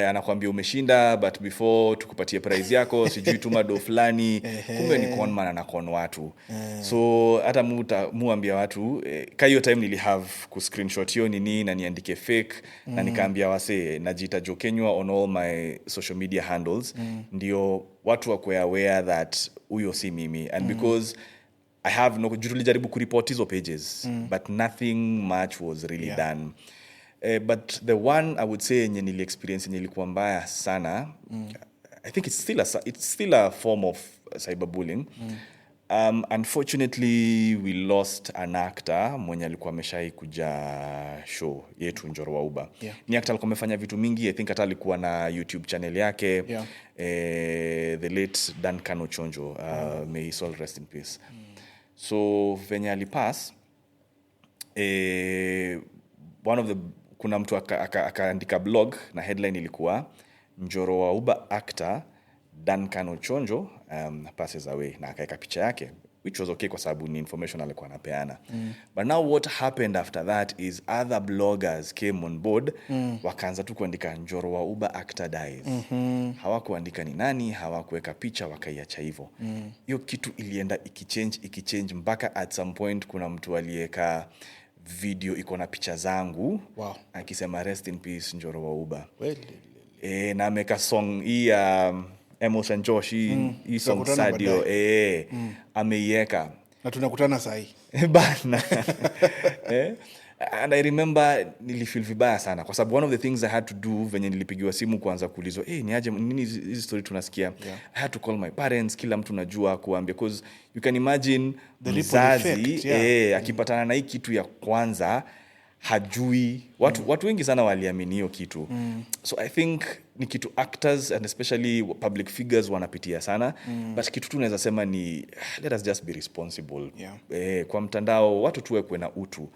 anakuambia umeshinda, but before tukupatie prize yako sijui tuma do fulani. Kumbe ni conman anakon watu. So hata muambia watu hiyo time nili have ku screenshot hiyo nini na niandike fake na nikaambia wase najiita Joe Kinyua on all my social media handles. Ndio watu wako aware that huyo si mimi. And because I have no tulijaribu kureport hizo pages but nothing much was really done. But the one I would say yenye nili experience yenye ilikuwa mbaya sana, I think it's still a form of cyberbullying. Unfortunately we lost an actor mwenye alikuwa ameshai kuja show yetu Njoro wa Uber. Ni actor alikuwa amefanya vitu mingi. I think hata alikuwa na YouTube channel yake. The late Duncan Ochonjo, may his soul rest in peace. So venye alipass one of the kuna mtu akaandika blog na headline ilikuwa Njoro wa Uber actor Duncan Ochonjo passes away, na akaeka picha yake. which was okay kwa sababu ni information alikuwa anapeana. But now what happened after that is other bloggers came on board, wakaanza tu kuandika Njoro wa Uber actor dies. Hawakuandika ni nani, hawakuweka picha, wakaiacha hivyo. Hiyo kitu ilienda ikichange mpaka at some point kuna mtu aliweka video iko na picha zangu, akisema rest in peace Njoro wa Uber. Na ameka song hii Emotion Josh hii song Sadio ameiweka na tunakutana saa hii bana. And I remember nilifeel vibaya sana kwa sababu one of the things I had to do venye nilipigiwa simu kuanza kuulizwa ni aje nini hizi story tunasikia, I had to call my parents, kila mtu najua kuambia, because you can imagine the mzazi akipatana na hii kitu ya kwanza hajui, watu wengi sana waliamini hiyo kitu. So I think ni kitu actors and especially public figures wanapitia sana, but kitu tunaweza sema ni let us just be responsible. Kwa mtandao watu tuwe kwena utu.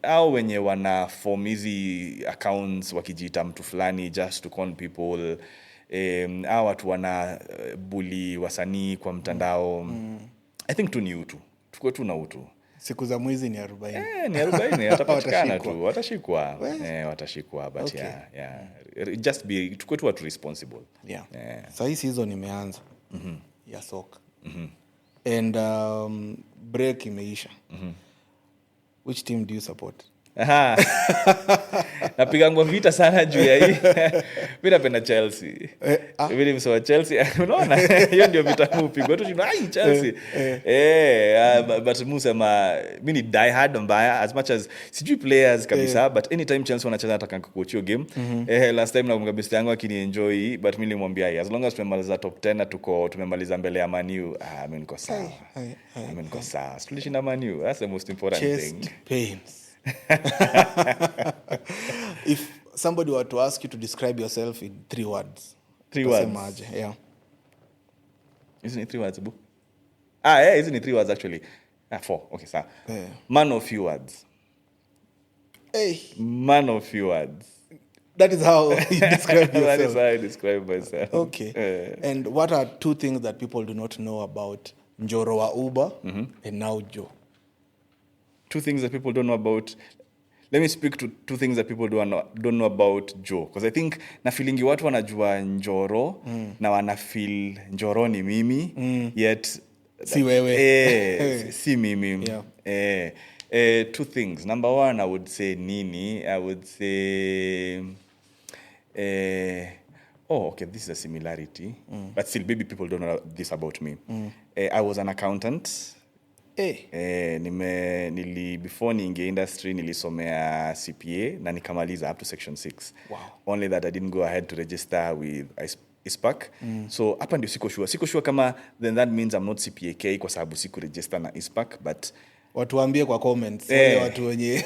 Au wenye wana form hizi accounts wakijiita mtu fulani just to con people, au watu wana bully wasanii kwa mtandao. I think tu ni utu, tukue tu na utu. Siku za mwizi ni 40. Ni 40 atapatikana tu, watashikwa. Watashikwa, but just be tukue tu watu responsible. Sasa hii season imeanza ya soka. And break imeisha. Which team do you support? Napigangwa vita sana juu ya hii. Mimi napenda Chelsea. Mimi ni msema Chelsea. Unaona? Hiyo ndio vita mpigwa tu Chelsea. But musema mimi ni die hard mbaya as much as sijui players kabisa, but anytime Chelsea wanacheza nataka kucoach hiyo game. Last time na best yangu akinienjoy, but mimi nilimwambia as long as tumemaliza top 10 na tumemaliza mbele ya Man U, mimi niko sawa. Mimi niko sawa. Tulishinda Man U. That's the most important thing. Pains. If somebody were to ask you to describe yourself in 3 words. 3 words. Yeah. Isn't it 3 words, boo? Isn't it 3 words actually? 4. Okay, sir. Man of few words. Man of few words. That is how you describe yourself. That is how I describe myself. Okay. And what are 2 things that people do not know about Njoro wa Uber and now Joe? 2 things that people don't know about. Let me speak to 2 things that people don't know about Joe, because I think na feelingi watu wanajua Njoro na wana feel Njoro ni mimi, yet si wewe. Si mimi. 2 things. Number 1, I would say nini. I would say okay, this is a similarity, but still maybe people don't know this about me. I was an accountant. Before niingie industry nilisomea CPA na nikamaliza up to section 6. Only that I didn't go ahead to register with ISPAC. So hapa ndio siko sure kama then that means I'm not CPA kwa sababu siku register na ISPAC, but watu waambie kwa comments wale watu wenye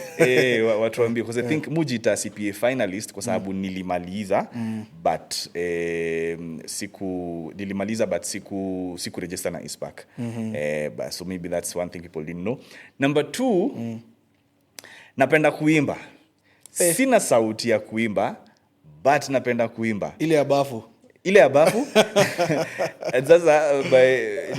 watu waambie, because I think mujita CPA finalist kwa sababu nilimaliza, but siku register na ISPAC. But so maybe that's one thing people didn't know. Number 2, napenda kuimba. Sina sauti ya kuimba, but napenda kuimba. Ile ya bafu. Sasa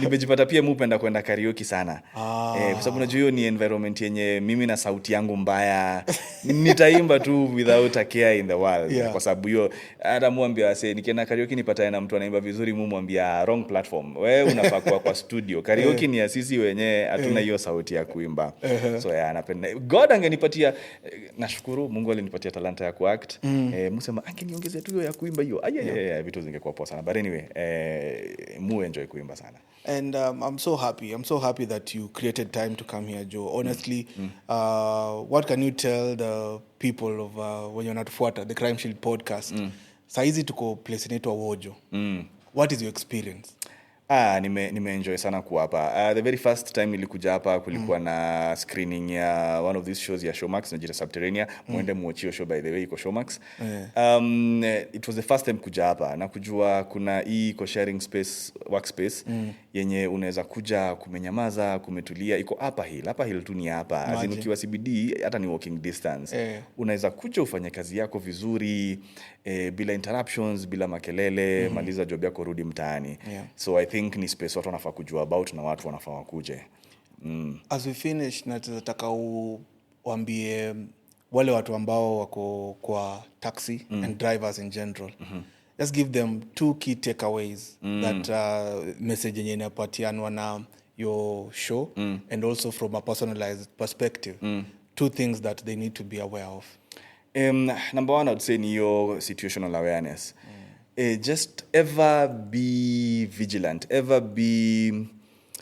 nimejipata pia mpenda kwenda karaoke sana. Kwa sababu unajua hiyo ni environment yenye mimi na sauti yangu mbaya nitaimba tu without a care in the world. Kwa sababu hiyo hata muambia wase nikienda karaoke nipatane na mtu anaimba vizuri, muambia wrong platform. Wewe unafaa kuwa kwa studio. Karaoke ni ya sisi wenyewe, hatuna hiyo sauti ya kuimba. So napenda. God angenipatia, nashukuru Mungu alinipatia talanta ya kuact. Msema angeniongezea tu hiyo ya kuimba hiyo. Vitu zingekuwa poa sana. But anyway, mu enjoy kuimba sana. And I'm so happy that you created time to come here, Joe. Honestly, what can you tell the people of when you're not fuata the Crimeshield Podcast? Saizi tuko place inaitwa Wojo. What is your experience? Nime-enjoy sana kuwa hapa. The very first time nilikuja hapa kulikuwa na screening ya one of these shows ya Showmax, inajiita Subterranea. Mwende muochio show, by the way, iko Showmax. It was the first time kuja hapa na kujua kuna hii sharing space, workspace yenye unaweza kuja kumenyamaza, kumetulia. Iko hapa hill tu ni hapa. Azin ukiwa CBD hata ni walking distance. Unaweza kuja ufanye kazi yako vizuri, bila interruptions, bila makelele, maliza job yako, rudi mtaani. So I think think ni space watu wanafaa kujua about na watu wanafaa wakuje. As we finish, nataka uambie wale watu ambao wako kwa taxi and drivers in general. Just give them 2 key takeaways that message yenye inapatianwa na your show and also from a personalized perspective. 2 things that they need to be aware of. Number 1, I would say ni your situational awareness. Just ever be vigilant, ever be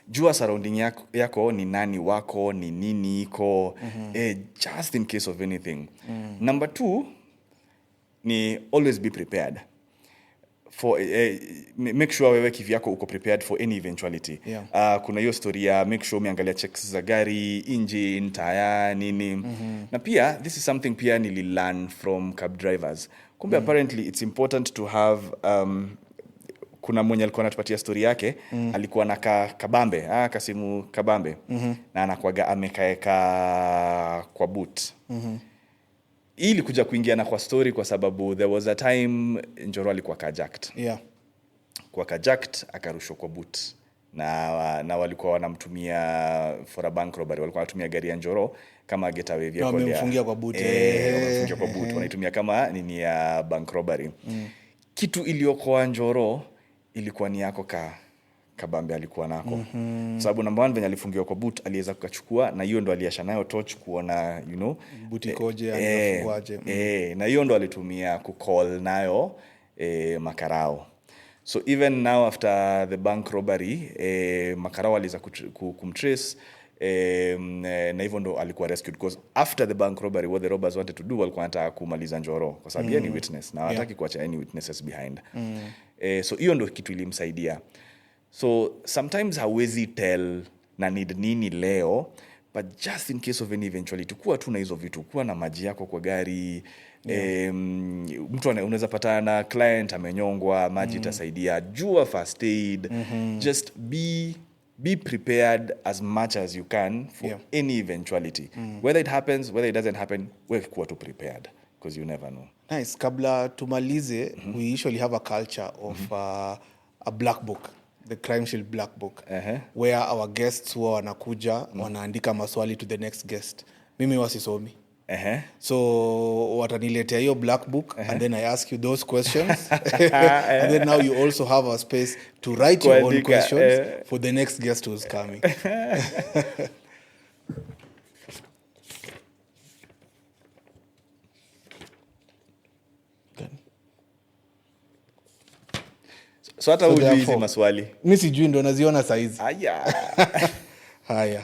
jua surrounding yako ni nani wako, ni nini iko, just in case of anything. Number 2 ni always be prepared. For make sure wewe kivyako uko prepared for any eventuality. Kuna hiyo story ya make sure umeangalia checks za gari, engine, tire, nini. Na pia this is something pia nililearn from cab drivers. Kumbe apparently it's important to have kuna mwenye alikuwa anatupatia story yake, alikuwa na kabambe, kasimu kabambe, na anakuaga amekaeka kwa boot. Ili kuja kuingiana kwa story kwa sababu there was a time Njoro alikuwa carjacked. Kwa carjacked akarushwa kwa boot. Na walikuwa wanamtumia for a bank robbery. Walikuwa wanatumia gari ya Njoro kama getaway vehicle. Na wamefungia kwa boot. Wamefungia kwa boot. Wanaitumia kama nini ya bank robbery. Kitu iliokoa Njoro ilikuwa ni yako kabambe alikuwa nako. Sababu number 1 venye alifungiwa kwa boot aliweza kukachukua, na hiyo ndo aliasha nayo torch kuona boot ikoje alifunguaje. Na hiyo ndo alitumia kucall nayo makarao. So even now after the bank robbery, makarao aliweza kumtrace, na hivyo ndo alikuwa rescued, because after the bank robbery what the robbers wanted to do, walikuwa wanataka kumaliza Njoro kwa sababu yeye ni witness na hawataki kuacha any witnesses behind. So hiyo ndo kitu ilimsaidia. So sometimes hawezi tell na need nini leo, but just in case of any eventuality, kuwa tu na hizo vitu, kuwa na maji yako kwa gari. Mtu unaweza pata na client amenyongwa, maji itasaidia. Jua first aid. Just be prepared as much as you can for any eventuality. Whether it happens, whether it doesn't happen, wewe kuwa tu prepared, because you never know. Nice. Kabla tumalize, we usually have a culture of a black book, the Crimeshield Black Book, where our guests huwa wanakuja wanaandika maswali to the next guest. Mimi wasisomi. So wataniletea hiyo black book, and then I ask you those questions. And then now you also have a space to write your own questions for the next guest who's coming. So hata ujui hizi maswali. Mimi sijui, ndo naziona saizi. Haya.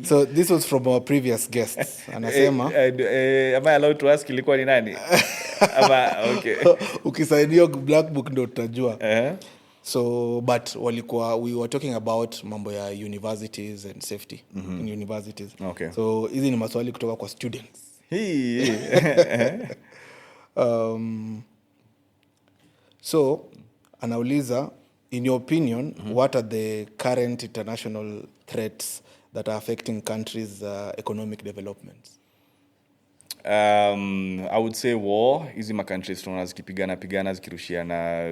So this was from our previous guests. Anasema am I allowed to ask ilikuwa ni nani? Okay. Ukisaidia black book ndo tutajua. So but we were talking about mambo ya universities and safety in universities. Okay. So hizi ni maswali kutoka kwa students. So anauliza, in your opinion, what are the current international threats that are affecting countries' economic developments? I would say war. Hizi ma countries tunaona zikipigana zikirushiana,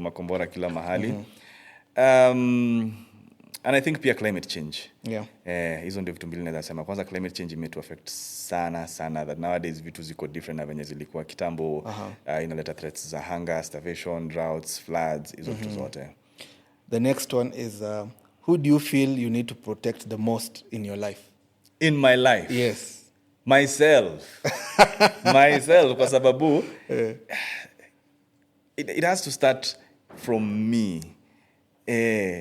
makombora kila mahali. And I think pia climate change. Hizo ndio vitu mbili naweza sema. Kwanza climate change imetu affect sana that nowadays vitu ziko different na venye zilikuwa kitambo. Inaleta threats za hunger, starvation, droughts, floods, hizo vitu zote. The next one is who do you feel you need to protect the most in your life? In my life? Yes. Myself. Kwa sababu it has to start from me.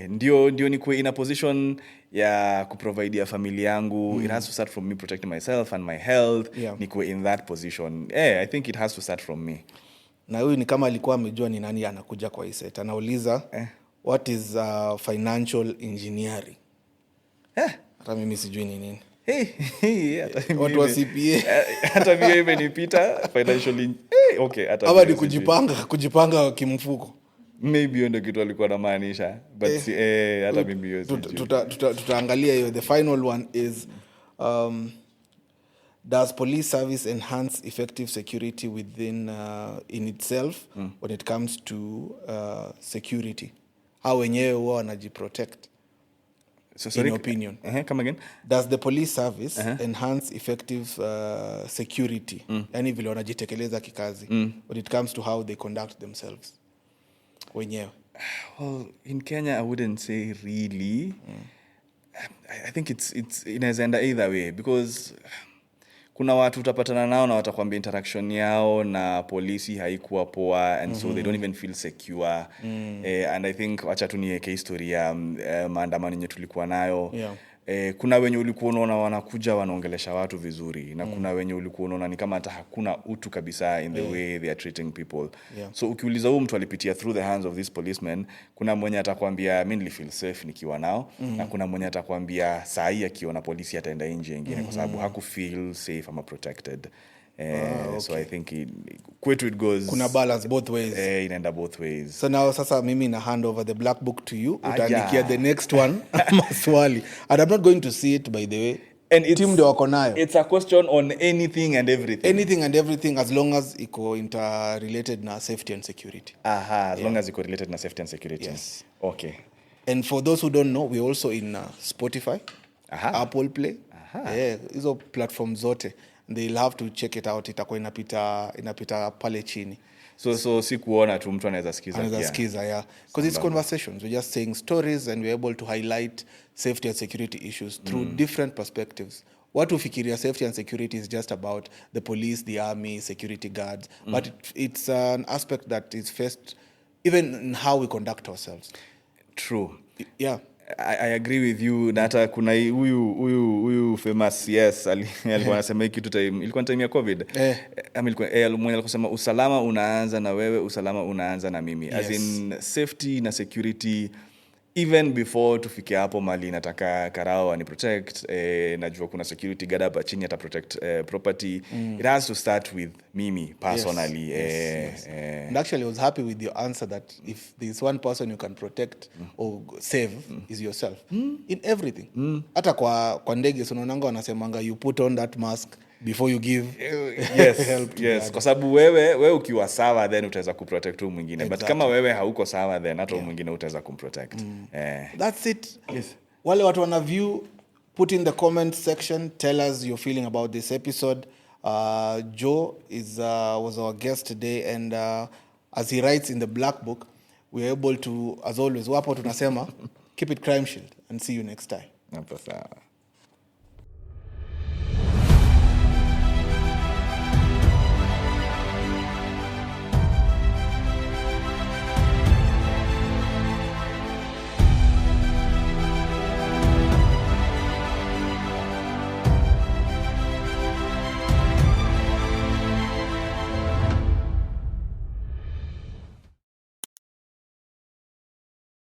Ndio nikuwe in a position ya kuprovide ya familia yangu. It has to start from me protecting myself and my health. Nikuwe in that position. I think it has to start from me. Na huyu ni kama alikuwa amejua ni nani anakuja kwa hii set. Anauliza what is financial engineering? Hata mimi sijui ni nini. Watu wa CPA. Hata mimi imenipita financial okay, hata ama ni kujipanga kimfuko. Maybe ndio kitu alikuwa anamaanisha, but hata mimi hiyo tutaangalia hiyo. The final one is does police service enhance effective security within in itself when it comes to security? how wenyewe huwa wanajiprotect. So sorry, in your opinion, come again. Does the police service enhance effective security? Yani vile wanajitekeleza kikazi when it comes to how they conduct themselves wenyewe? Well, in Kenya I wouldn't say really. I think it's inaenda either way, because kuna watu utapatana nao na watakwambia interaction yao na polisi haikuwa poa, and so they don't even feel secure. And I think wacha tu niweke historia maandamano yenye tulikuwa nayo. Kuna wenye ulikuwa unaona wanakuja wanaongelesha watu vizuri, na kuna wenye ulikuwa unaona ni kama hata hakuna utu kabisa in the way they are treating people. So ukiuliza huyu mtu alipitia through the hands of this policeman, kuna mwenye atakwambia mimi nilifeel safe nikiwa nao, na kuna mwenye atakwambia saa hii akiona polisi ataenda nje nyingine kwa sababu hakufeel safe ama protected. Okay. So I think kwetu it goes, kuna balance both ways. Inaenda both ways. So now sasa mimi na hand over the black book to you. Utaandikia the next one maswali, and I'm not going to see it, by the way. And team ndio wako nayo. It's a question on anything and everything. Anything and everything, as long as iko interrelated na safety and security. As long as iko related na safety and security. Yes. Okay. And for those who don't know, we're also in Spotify, Apple Play. Hizo platform zote. They'll have to check it out. Itakuwa inapita pale chini. So si kuona tu mtu anaweza sikiza. Yeah. Because it's conversations. We're just saying stories, and we're able to highlight safety and security issues through different perspectives. What we fikiria safety and security is just about the police, the army, security guards, but it's an aspect that is faced even in how we conduct ourselves. True. Yeah. I agree with you. Nata kuna huyu famous alikuwa anasema kitu time ilikuwa time ya COVID. Alikuwa kusema usalama unaanza na wewe, usalama unaanza na mimi. As in safety na security, even before tufike hapo mali nataka karao ani protect, najua kuna security guard hapa chini ata protect property. It has to start with mimi personally. Yes. And actually I was happy with your answer that if there's one person you can protect or save is yourself. In everything. Hata kwa ndege unaonanga wanasemanga you put on that mask before you give help. Yes, kwa sababu wewe ukiwa sawa then utaweza kuprotect mtu mwingine. But kama wewe hauko sawa then hata mwingine utaweza kumprotect. That's it. Yes. Wale watu wana view, put in the comment section, tell us your feeling about this episode. Joe was our guest today, and as he writes in the black book, we're able to, as always, wapo tunasema keep it Crimeshield, and see you next time.